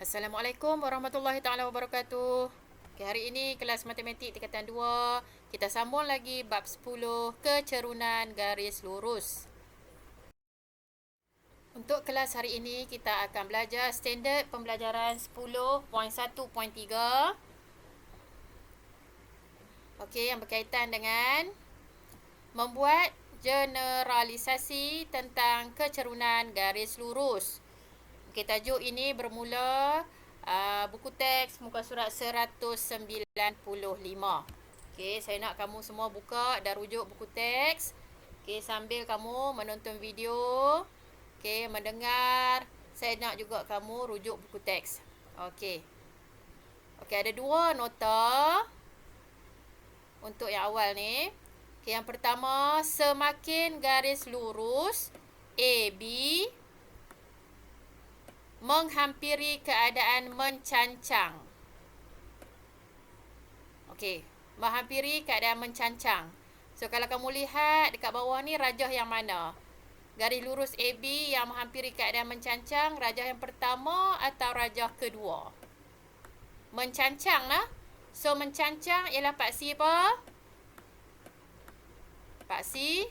Assalamualaikum warahmatullahi taala wabarakatuh. Okay, hari ini kelas matematik tingkatan 2. Kita sambung lagi bab 10 kecerunan garis lurus. Untuk kelas hari ini kita akan belajar standard pembelajaran 10.1.3. Okey, yang berkaitan dengan membuat generalisasi tentang kecerunan garis lurus. Okey, tajuk ini bermula buku teks muka surat 195. Okey, saya nak kamu semua buka dan rujuk buku teks. Okey, sambil kamu menonton video. Okey, mendengar. Saya nak juga kamu rujuk buku teks. Okey. Okey, ada dua nota untuk yang awal ni. Okey, yang pertama, semakin garis lurus AB menghampiri keadaan mencancang. Okey, menghampiri keadaan mencancang. So, kalau kamu lihat dekat bawah ni rajah yang mana? Garis lurus AB yang menghampiri keadaan mencancang, rajah yang pertama atau rajah kedua? Mencancang lah. So, mencancang ialah paksi apa? Paksi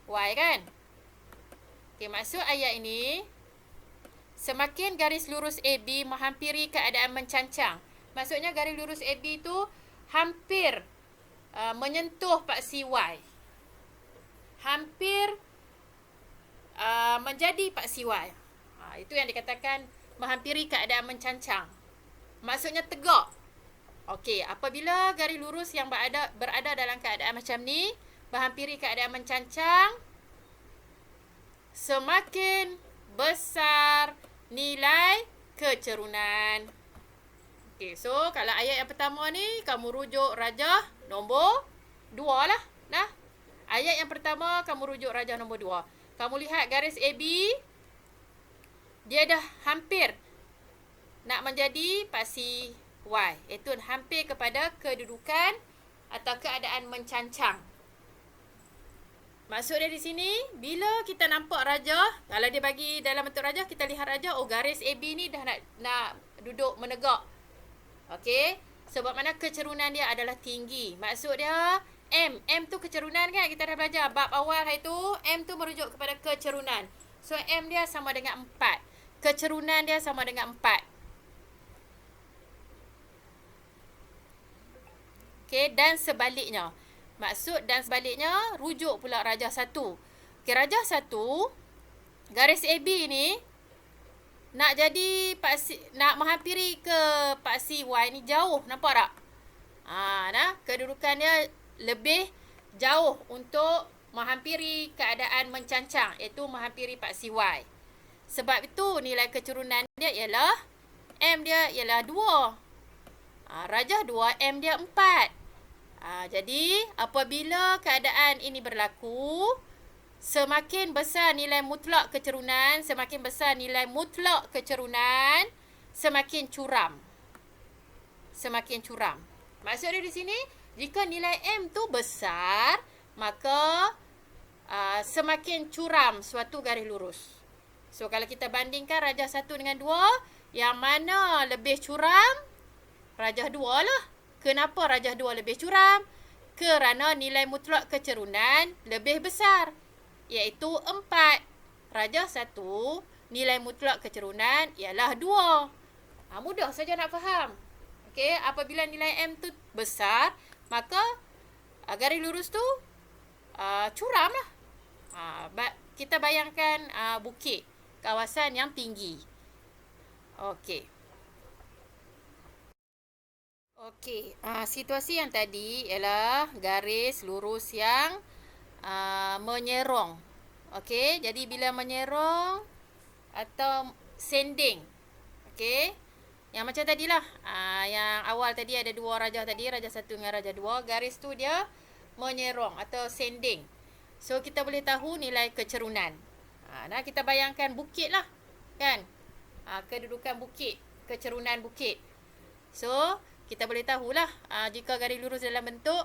Y kan? Okey, maksud ayat ini, semakin garis lurus AB menghampiri keadaan mencancang. Maksudnya garis lurus AB tu hampir menyentuh paksi Y. Hampir menjadi paksi Y. Itu yang dikatakan menghampiri keadaan mencancang. Maksudnya tegak. Okey, apabila garis lurus yang berada dalam keadaan macam ni, menghampiri keadaan mencancang, semakin besar nilai kecerunan. Okey, so kalau ayat yang pertama ni, kamu rujuk rajah nombor 2 lah. Nah, ayat yang pertama, kamu rujuk rajah nombor 2. Kamu lihat garis AB, dia dah hampir nak menjadi paksi Y. Iaitu hampir kepada kedudukan atau keadaan mencancang. Maksud dia di sini, bila kita nampak rajah, kalau dia bagi dalam bentuk rajah, kita lihat rajah, oh garis AB ni dah nak duduk menegak. Okey, sebab mana kecerunan dia adalah tinggi. Maksud dia, M tu kecerunan kan? Kita dah belajar bab awal hari tu, M tu merujuk kepada kecerunan. So, M dia sama dengan 4. Kecerunan dia sama dengan 4. Okey, dan sebaliknya. Maksud dan sebaliknya, rujuk pula rajah 1. Okey, rajah 1, garis AB ni nak jadi paksi, nak menghampiri ke paksi Y ni jauh, nampak tak? Nah, kedudukan dia lebih jauh untuk menghampiri keadaan mencancang, iaitu menghampiri paksi Y. Sebab itu nilai kecerunan dia ialah M dia ialah 2. Rajah 2, M dia 4. Jadi, apabila keadaan ini berlaku, semakin besar nilai mutlak kecerunan, semakin besar nilai mutlak kecerunan, semakin curam. Semakin curam. Maksud dia di sini, jika nilai M tu besar, maka semakin curam suatu garis lurus. So, kalau kita bandingkan rajah 1 dengan 2, yang mana lebih curam? Rajah 2 lah. Kenapa rajah 2 lebih curam? Kerana nilai mutlak kecerunan lebih besar, iaitu 4. Rajah 1, nilai mutlak kecerunan ialah 2. Mudah saja nak faham. Okey, apabila nilai M tu besar, maka garis lurus tu curam lah. Kita bayangkan bukit, kawasan yang tinggi. Okey. Okey, situasi yang tadi ialah garis lurus yang menyerong. Okey, jadi bila menyerong atau sending. Okey, yang macam tadilah. Yang awal tadi ada dua rajah tadi, rajah 1 dengan rajah 2. Garis tu dia menyerong atau sending. So, kita boleh tahu nilai kecerunan. Nah, kita bayangkan bukit lah. Kan? Kedudukan bukit, kecerunan bukit. So, kita boleh tahulah jika garis lurus dalam bentuk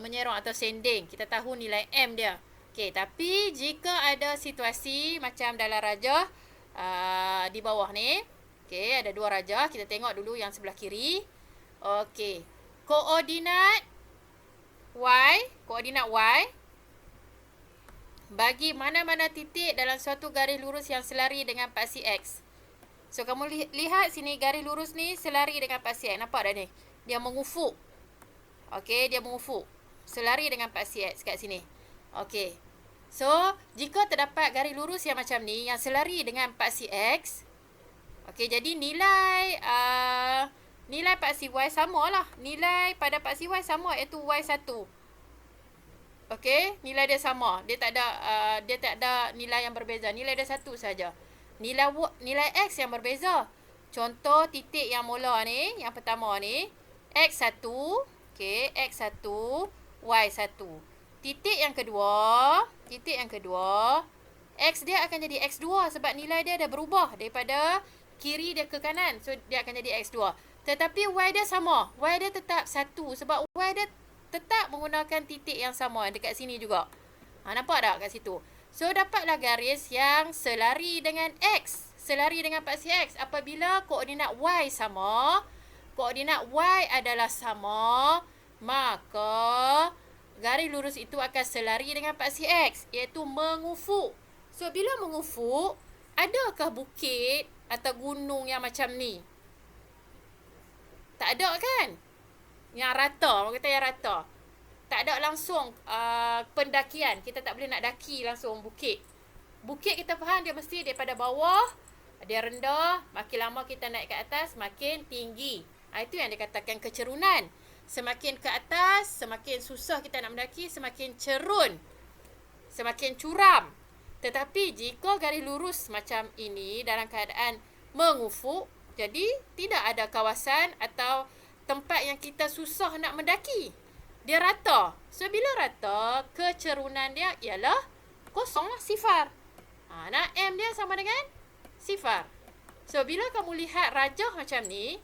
menyerong atau sending, kita tahu nilai M dia. Okey, tapi jika ada situasi macam dalam rajah di bawah ni. Okey, ada dua rajah. Kita tengok dulu yang sebelah kiri. Okey. Koordinat Y bagi mana-mana titik dalam suatu garis lurus yang selari dengan paksi X. So, kamu lihat sini garis lurus ni selari dengan paksi X. Nampak dah ni? Dia mengufuk. Okey, dia mengufuk. Selari dengan paksi X kat sini. Okey. So, jika terdapat garis lurus yang macam ni, yang selari dengan paksi X. Okey, jadi nilai paksi Y samalah. Nilai pada paksi Y sama, iaitu Y1. Okey, nilai dia sama. Dia tak ada nilai yang berbeza. Nilai dia satu saja. Nilai X yang berbeza. Contoh titik yang mula ni, yang pertama ni, X1, okey, X1, Y1. Titik yang kedua, X dia akan jadi X2 sebab nilai dia dah berubah daripada kiri dia ke kanan. So, dia akan jadi X2. Tetapi Y dia sama. Y dia tetap 1 sebab Y dia tetap menggunakan titik yang sama dekat sini juga. Nampak tak kat situ? So, dapatlah garis yang selari dengan X. Selari dengan paksi X. Apabila koordinat Y sama, koordinat Y adalah sama, maka garis lurus itu akan selari dengan paksi X, iaitu mengufuk. So, bila mengufuk, adakah bukit atau gunung yang macam ni? Tak ada kan? Yang rata, orang kata yang rata. Tak ada langsung pendakian. Kita tak boleh nak daki langsung bukit. Bukit kita faham dia mesti daripada bawah, dia rendah, makin lama kita naik ke atas, makin tinggi. Itu yang dikatakan kecerunan. Semakin ke atas, semakin susah kita nak mendaki, semakin cerun, semakin curam. Tetapi jika garis lurus macam ini dalam keadaan mengufuk, jadi tidak ada kawasan atau tempat yang kita susah nak mendaki. Dia rata. So, bila rata, kecerunan dia ialah kosong lah, sifar. M dia sama dengan sifar. So, bila kamu lihat rajah macam ni,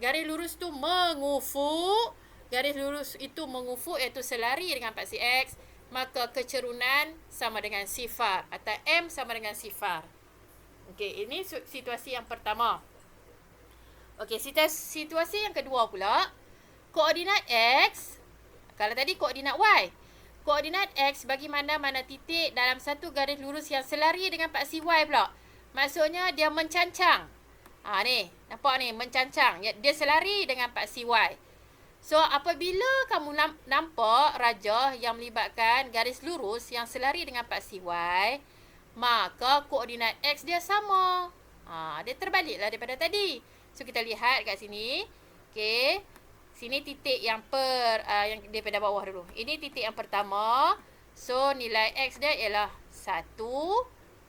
garis lurus tu mengufuk, garis lurus itu mengufuk iaitu selari dengan paksi X, maka kecerunan sama dengan sifar atau M sama dengan sifar. Okey, ini situasi yang pertama. Okey, situasi yang kedua pula, koordinat X, kalau tadi koordinat Y. Koordinat X bagi mana-mana titik dalam satu garis lurus yang selari dengan paksi Y pula. Maksudnya dia mencancang. Ni, nampak ni, mencancang. Dia selari dengan paksi Y. So, apabila kamu nampak rajah yang melibatkan garis lurus yang selari dengan paksi Y, maka koordinat X dia sama. Dia terbaliklah daripada tadi. So, kita lihat kat sini. Okey. Sini titik yang yang daripada bawah dulu. Ini titik yang pertama. So, nilai X dia ialah 1.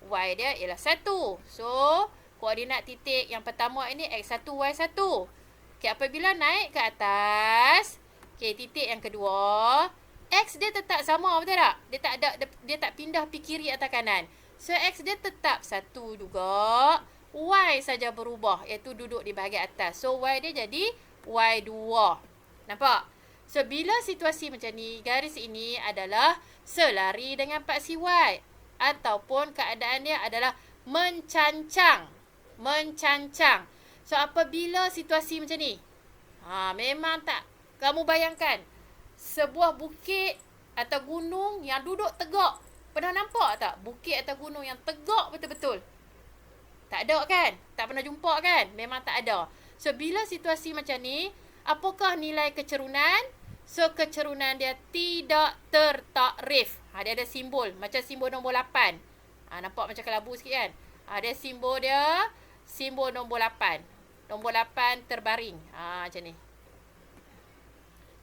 Y dia ialah 1. So, koordinat titik yang pertama ini X1, Y1. Okay, apabila naik ke atas, okay, titik yang kedua, X dia tetap sama, betul tak? Dia tak pindah pergi kiri atau kanan. So, X dia tetap 1 juga. Y saja berubah, iaitu duduk di bahagian atas. So, Y dia jadi Y2. Nampak? So, bila situasi macam ni, garis ini adalah selari dengan paksi Y. Ataupun keadaan dia adalah mencancang. Mencancang. So, apabila situasi macam ni, memang tak. Kamu bayangkan, sebuah bukit atau gunung yang duduk tegak. Pernah nampak tak? Bukit atau gunung yang tegak betul-betul. Tak ada kan? Tak pernah jumpa kan? Memang tak ada. So, bila situasi macam ni, apakah nilai kecerunan? So, kecerunan dia tidak tertakrif. Dia ada simbol. Macam simbol nombor 8. Nampak macam kelabu sikit kan? Ada simbol dia. Simbol nombor 8. Nombor 8 terbaring. Macam ni.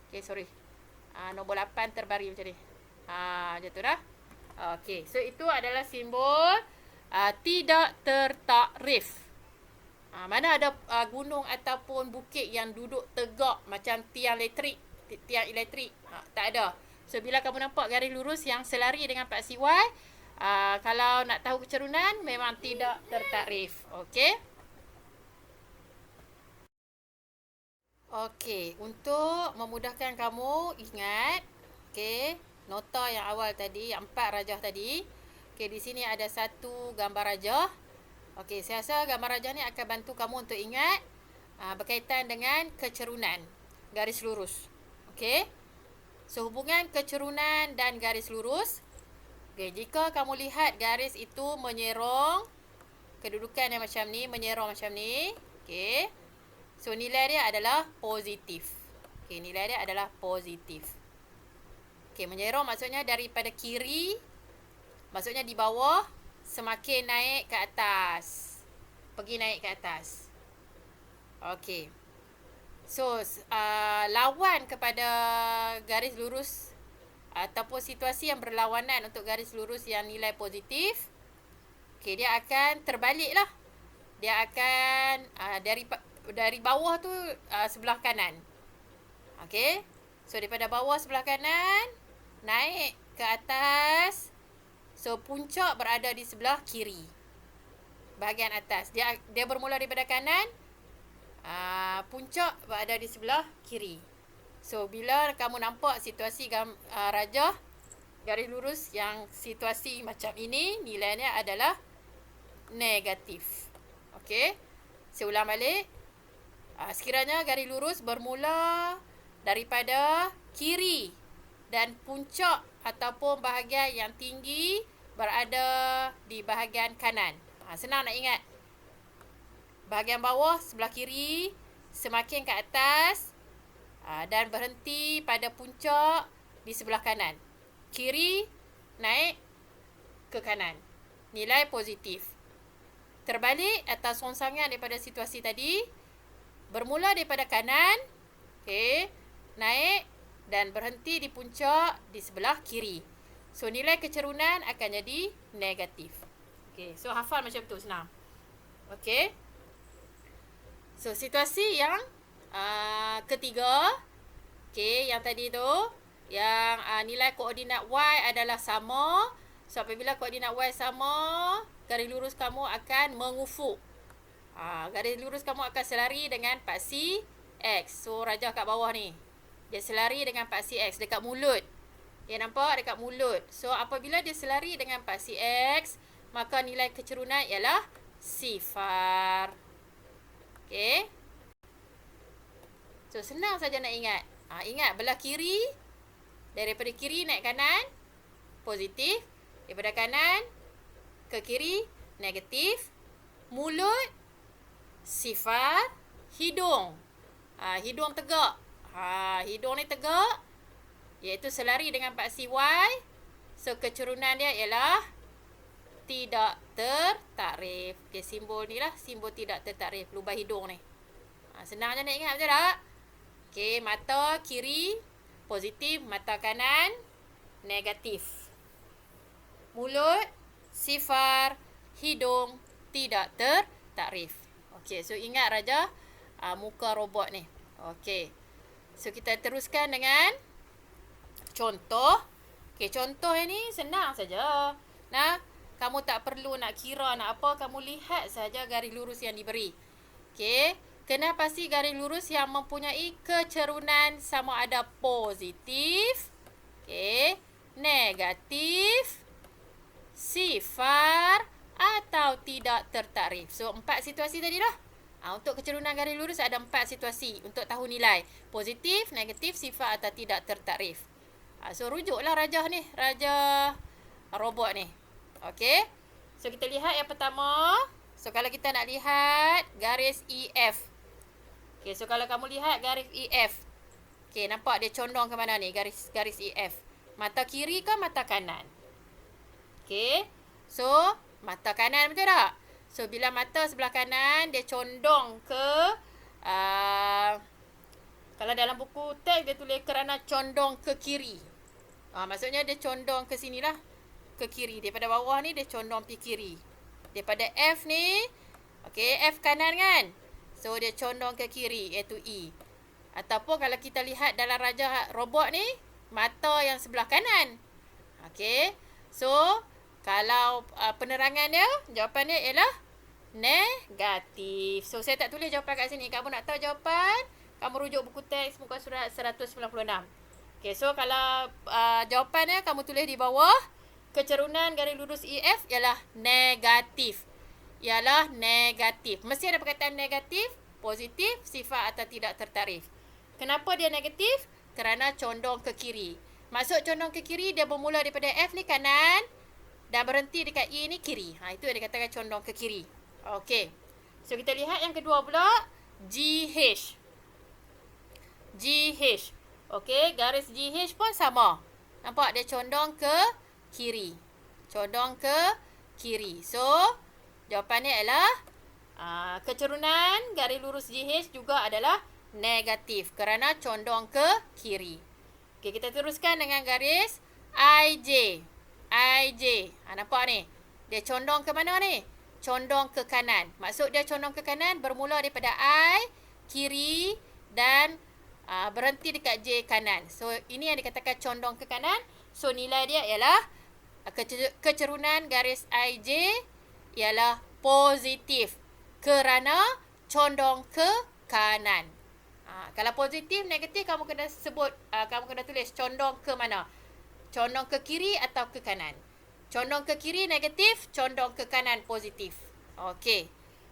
Okay, sorry. Nombor 8 terbaring macam ni. Macam tu dah. Okay, so itu adalah simbol tidak tertakrif. Mana ada gunung ataupun bukit yang duduk tegak macam tiang elektrik. Tak ada. So, bila kamu nampak garis lurus yang selari dengan paksi Y, kalau nak tahu kecerunan, memang tidak tertakrif. Okey. Okey, untuk memudahkan kamu ingat, okey, nota yang awal tadi, yang 4 rajah tadi. Okey, di sini ada satu gambar rajah. Okey, saya rasa gambar rajah ni akan bantu kamu untuk ingat berkaitan dengan kecerunan garis lurus. Okey. So, hubungan kecerunan dan garis lurus. Okey, jika kamu lihat garis itu menyerong, kedudukan yang macam ni, menyerong macam ni. Okey. So, nilai dia adalah positif. Okey, nilai dia adalah positif. Okey, menyerong maksudnya daripada kiri, maksudnya di bawah, semakin naik ke atas. Pergi naik ke atas. Okey. So, lawan kepada garis lurus ataupun situasi yang berlawanan untuk garis lurus yang nilai positif, okey, dia akan terbalik lah. Dia akan dari bawah tu sebelah kanan. Okey. So, daripada bawah sebelah kanan, naik ke atas. So, puncak berada di sebelah kiri. Bahagian atas. Dia bermula daripada kanan. Puncak berada di sebelah kiri. So, bila kamu nampak situasi rajah garis lurus yang situasi macam ini, nilainya adalah negatif. Okey. Saya ulang balik. Sekiranya garis lurus bermula daripada kiri dan puncak ataupun bahagian yang tinggi berada di bahagian kanan. Senang nak ingat. Bahagian bawah sebelah kiri, semakin ke atas dan berhenti pada puncak di sebelah kanan. Kiri naik ke kanan. Nilai positif. Terbalik atau songsangan daripada situasi tadi, bermula daripada kanan, okey, naik dan berhenti di puncak di sebelah kiri. So, nilai kecerunan akan jadi negatif. Okey, so hafal macam tu, senang. Okey. So, situasi yang ketiga, okey, yang tadi tu, yang nilai koordinat Y adalah sama. So, apabila koordinat Y sama, garis lurus kamu akan mengufuk. Garis lurus kamu akan selari dengan paksi X. So, rajah kat bawah ni. Dia selari dengan paksi X dekat mulut. Dia nampak dekat mulut. So, apabila dia selari dengan paksi X, maka nilai kecerunan ialah sifar. Okey. So, senang saja nak ingat. Ingat, belah kiri. Daripada kiri naik kanan, positif. Daripada kanan ke kiri, negatif. Mulut, sifar. Hidung. Hidung tegak. Hidung ni tegak. Iaitu selari dengan paksi Y. So, kecerunan dia ialah tidak tertakrif. Okay, simbol ni lah. Simbol tidak tertakrif. Lubang hidung ni. Senang je nak ingat, betul tak? Okay, mata kiri positif. Mata kanan negatif. Mulut sifar. Hidung tidak tertakrif. Okay, so ingat rajah muka robot ni. Okay. So, kita teruskan dengan contoh. Okay, contoh ini senang saja. Nah, kamu tak perlu nak kira nak apa, kamu lihat saja garis lurus yang diberi. Okey, kena pasti garis lurus yang mempunyai kecerunan sama ada positif, okey, negatif, sifar atau tidak tertakrif. So, 4 situasi tadi dah. Untuk kecerunan garis lurus ada 4 situasi untuk tahu nilai. Positif, negatif, sifar atau tidak tertakrif. So, rujuklah rajah ni, rajah robot ni. Okey. So, kita lihat yang pertama. So, kalau kita nak lihat garis EF. Okey, so kalau kamu lihat garis EF. Okey, nampak dia condong ke mana ni garis EF? Mata kiri ke mata kanan? Okey. So, mata kanan, betul tak? So, bila mata sebelah kanan dia condong ke kalau dalam buku teks dia tulis kerana condong ke kiri. Maksudnya dia condong ke sinilah. Ke kiri. Daripada bawah ni dia condong pergi kiri. Daripada F ni, okey, F kanan kan? So, dia condong ke kiri, iaitu E. Ataupun kalau kita lihat dalam rajah robot ni, mata yang sebelah kanan. Okey. So, kalau penerangan dia, jawapan dia ialah negatif. So, saya tak tulis jawapan kat sini. Kamu nak tahu jawapan, kamu rujuk buku teks muka surat 196. Okey, so kalau jawapannya kamu tulis di bawah. Kecerunan garis lurus EF ialah negatif. ialah negatif. Mesti ada perkataan negatif, positif, sifar atau tidak tertarif. Kenapa dia negatif? Kerana condong ke kiri. Maksud condong ke kiri, dia bermula daripada F ni kanan dan berhenti dekat E ni kiri. Itu yang dikatakan condong ke kiri. Okey. So, kita lihat yang kedua pula. GH. GH. Okey, garis GH pun sama. Nampak? Dia condong ke kiri. Condong ke kiri. So, jawapannya ialah kecerunan garis lurus GH juga adalah negatif kerana condong ke kiri. Okey, kita teruskan dengan garis IJ. IJ. Nampak ni? Dia condong ke mana ni? Condong ke kanan. Maksud dia condong ke kanan bermula daripada I, kiri dan berhenti dekat J kanan. So, ini yang dikatakan condong ke kanan. So, nilai dia ialah kecerunan garis IJ ialah positif kerana condong ke kanan. Kalau positif, negatif, kamu kena sebut, kamu kena tulis condong ke mana? Condong ke kiri atau ke kanan? Condong ke kiri negatif, condong ke kanan positif. Okey.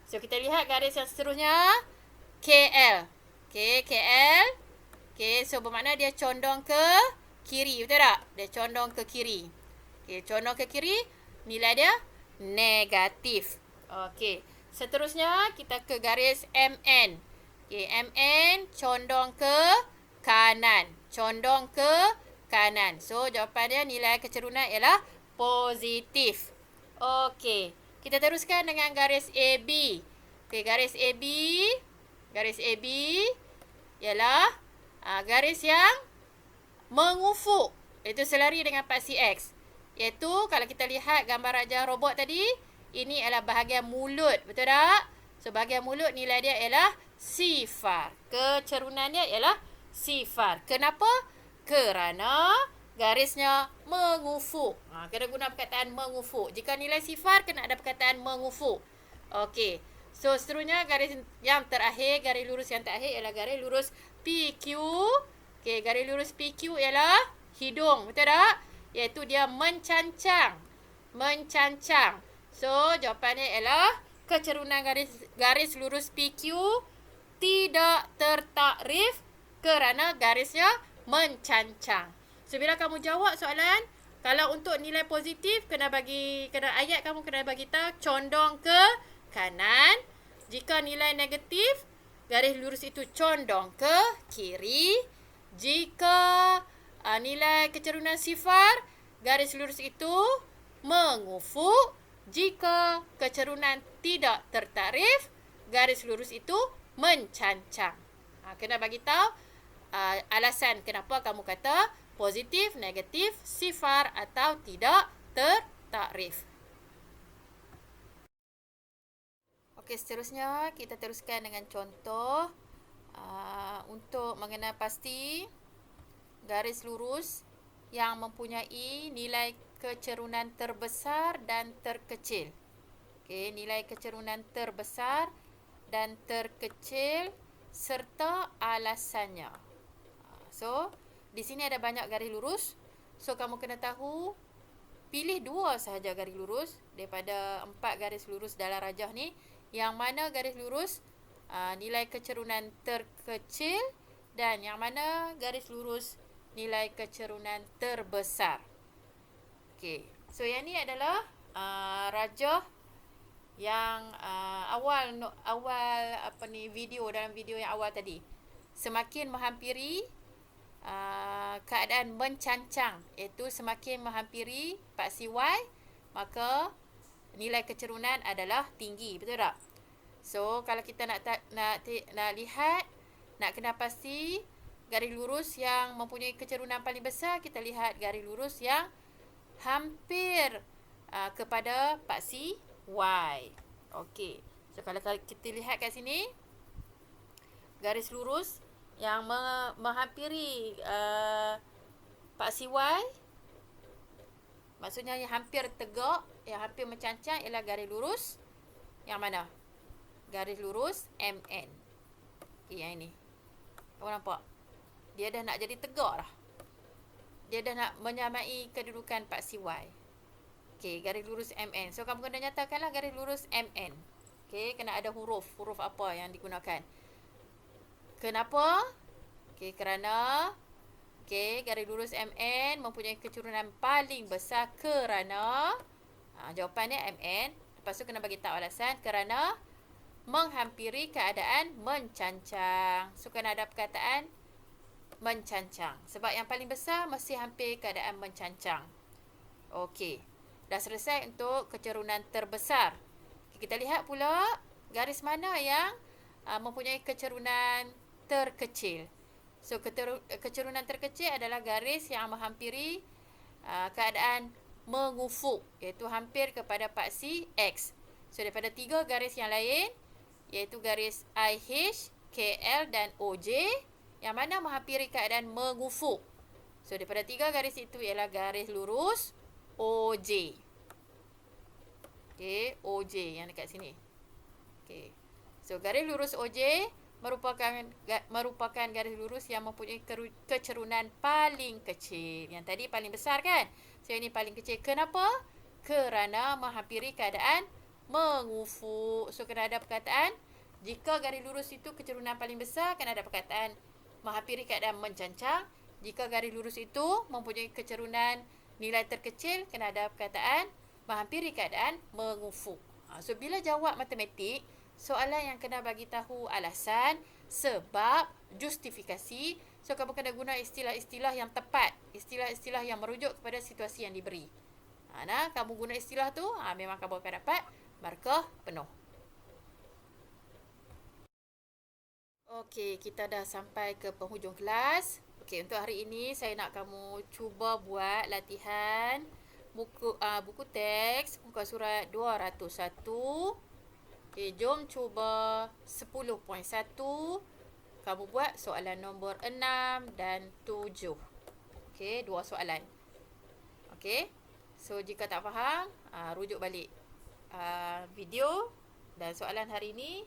So, kita lihat garis yang seterusnya. KL. Okey, KL. Okey, so bermakna dia condong ke kiri, betul tak? Dia condong ke kiri. Okey, condong ke kiri, nilai dia negatif. Okey. Seterusnya, kita ke garis MN. Okey, MN condong ke kanan. Condong ke kanan. So, jawapan dia nilai kecerunan ialah positif. Okey. Kita teruskan dengan garis AB. Okey, garis AB. Garis AB ialah garis yang mengufuk. Itu selari dengan paksi X. Iaitu kalau kita lihat gambar rajah robot tadi, ini adalah bahagian mulut. Betul tak? So, bahagian mulut nilai dia ialah sifar. Kecerunan dia ialah sifar. Kenapa? Kerana garisnya mengufuk. Kena guna perkataan mengufuk. Jika nilai sifar, kena ada perkataan mengufuk. Okey. So, seterusnya garis yang terakhir, garis lurus yang terakhir ialah garis lurus PQ. Okey, garis lurus PQ ialah hidung. Betul tak? Iaitu dia mencancang. Mencancang. So, jawapannya ialah kecerunan garis lurus PQ tidak tertakrif kerana garisnya mencancang. So, bila kamu jawab soalan, kalau untuk nilai positif, kena ayat kamu kena bagi tahu condong ke kanan. Jika nilai negatif, garis lurus itu condong ke kiri. Jika nilai kecerunan sifar, garis lurus itu mengufuk. Jika kecerunan tidak tertakrif, garis lurus itu mencancang. Kena bagi tahu alasan kenapa kamu kata positif, negatif, sifar atau tidak tertakrif. Okey, seterusnya kita teruskan dengan contoh untuk mengenal pasti garis lurus yang mempunyai nilai kecerunan terbesar dan terkecil. Okey, nilai kecerunan terbesar dan terkecil serta alasannya. So, di sini ada banyak garis lurus. So, kamu kena tahu, pilih 2 sahaja garis lurus daripada 4 garis lurus dalam rajah ni. Yang mana garis lurus nilai kecerunan terkecil dan yang mana garis lurus nilai kecerunan terbesar. Okey. So, yang ni adalah rajah yang video dalam video yang awal tadi. Semakin menghampiri keadaan mencancang, iaitu semakin menghampiri paksi Y, maka nilai kecerunan adalah tinggi, betul tak? So, kalau kita nak lihat, nak kenal pasti garis lurus yang mempunyai kecerunan paling besar, kita lihat garis lurus yang hampir kepada paksi Y. Okey. So, kalau kita lihat kat sini, garis lurus yang menghampiri paksi Y, maksudnya yang hampir tegak, yang hampir mencancang ialah garis lurus yang mana? Garis lurus MN. Okay, yang ini. Kamu nampak? Dia dah nak jadi tegak dah. Dia dah nak menyamai kedudukan paksi Y. Okey, garis lurus MN. So, kamu kena nyatakanlah garis lurus MN. Okey, kena ada huruf. Huruf apa yang digunakan. Kenapa? Okey, kerana garis lurus MN mempunyai kecurunan paling besar kerana jawapannya MN. Lepas tu kena bagi tahu alasan kerana menghampiri keadaan mencancang. So, kena ada perkataan mencancang. Sebab yang paling besar mesti hampir keadaan mencancang. Okey. Dah selesai untuk kecerunan terbesar. Kita lihat pula garis mana yang mempunyai kecerunan terkecil. So, kecerunan terkecil adalah garis yang menghampiri keadaan mengufuk, iaitu hampir kepada paksi X. So, daripada 3 garis yang lain, iaitu garis IH, KL dan OJ, yang mana menghampiri keadaan mengufuk. So, daripada 3 garis itu ialah garis lurus OJ. Okey, OJ yang dekat sini. Okey. So, garis lurus OJ merupakan garis lurus yang mempunyai kecerunan paling kecil. Yang tadi paling besar kan? So, ini paling kecil. Kenapa? Kerana menghampiri keadaan mengufuk. So, kena ada perkataan. Jika garis lurus itu kecerunan paling besar, kena ada perkataan menghampiri keadaan mencancang. Jika garis lurus itu mempunyai kecerunan nilai terkecil, kena ada perkataan menghampiri keadaan mengufuk. So, bila jawab matematik, soalan yang kena bagi tahu alasan, sebab, justifikasi. So, kamu kena guna istilah-istilah yang tepat. Istilah-istilah yang merujuk kepada situasi yang diberi. Kamu guna istilah tu, memang kamu akan dapat markah penuh. Okey, kita dah sampai ke penghujung kelas. Okey, untuk hari ini saya nak kamu cuba buat latihan buku teks muka surat 201. Okey, jom cuba 10.1. Kamu buat soalan nombor 6 dan 7. Okey, 2 soalan. Okey. So, jika tak faham, rujuk balik video dan soalan hari ini.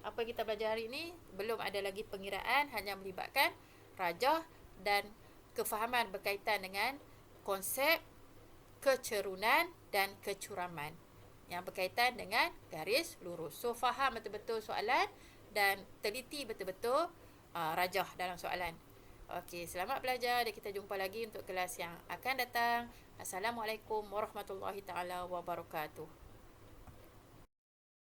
Apa yang kita belajar hari ini belum ada lagi pengiraan, hanya melibatkan rajah dan kefahaman berkaitan dengan konsep kecerunan dan kecuraman yang berkaitan dengan garis lurus. So, faham betul-betul soalan dan teliti betul-betul rajah dalam soalan. Okey, selamat belajar dan kita jumpa lagi untuk kelas yang akan datang. Assalamualaikum warahmatullahi taala wabarakatuh.